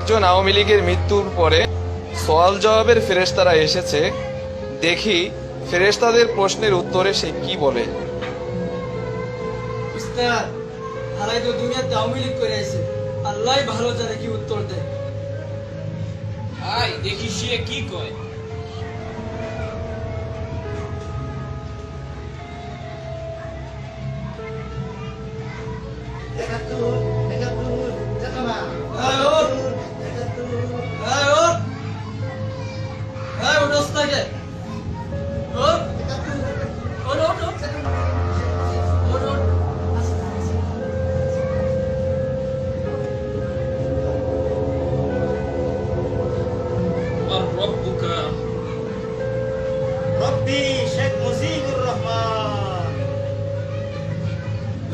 একজন আওয়ামী লীগের মৃত্যুর পরে সওয়াল জবাবের ফেরেশতারা এসেছে। দেখি ফেরেশতাদের প্রশ্নের উত্তরে সে কি বলে। উস্তাদ, আলাই তো দুনিয়াতে আওয়ামী লীগ করে আইছে, আল্লাহ ভালো জানে কি উত্তর দেয়। আয় দেখি সে কি কয়। আয় ওঠ, আয় ওঠ, আয় ওঠ ওস্তাদকে। ওঠ, ওঠ, ওঠ, ওঠ, ওঠ, ওঠ। আর রব্বুকা রব্বি শেখ মুজিবুর রহমান।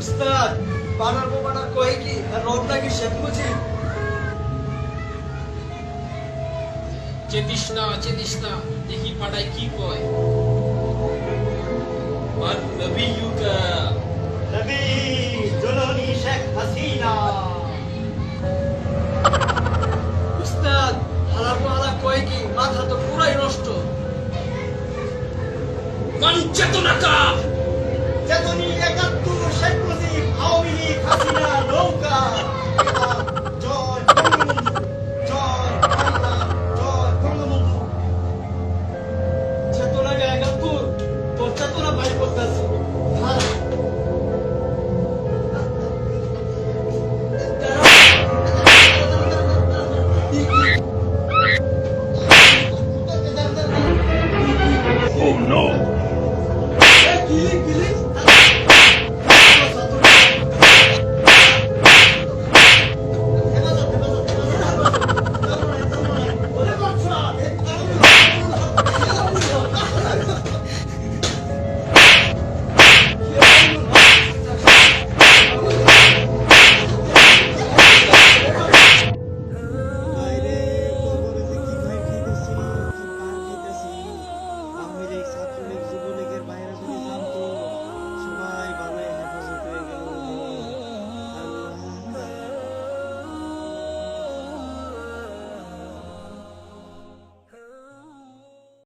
উস্তাদ, বানার বানা কয় কি আর রব নাকি শেখ মুজিব? চেতিস না দেখি পাড়ায় কি কয়। আর নবিয়ুকা নবী জননী শেখ হাসিনা। উস্তাদ, হালার পালা কয় কি মাথা তো পুরাই নষ্ট। মান চেতনাকা চেতনী ৭১ শেখ মুজিব আওয়ামী লীগ হাসিনা নৌকা। জয় বঙ্গবন্ধু, জয় বাংলা, জয় বঙ্গবন্ধু। চেতনাকে ৭১, তোর চেতনা ভাই করতেছে।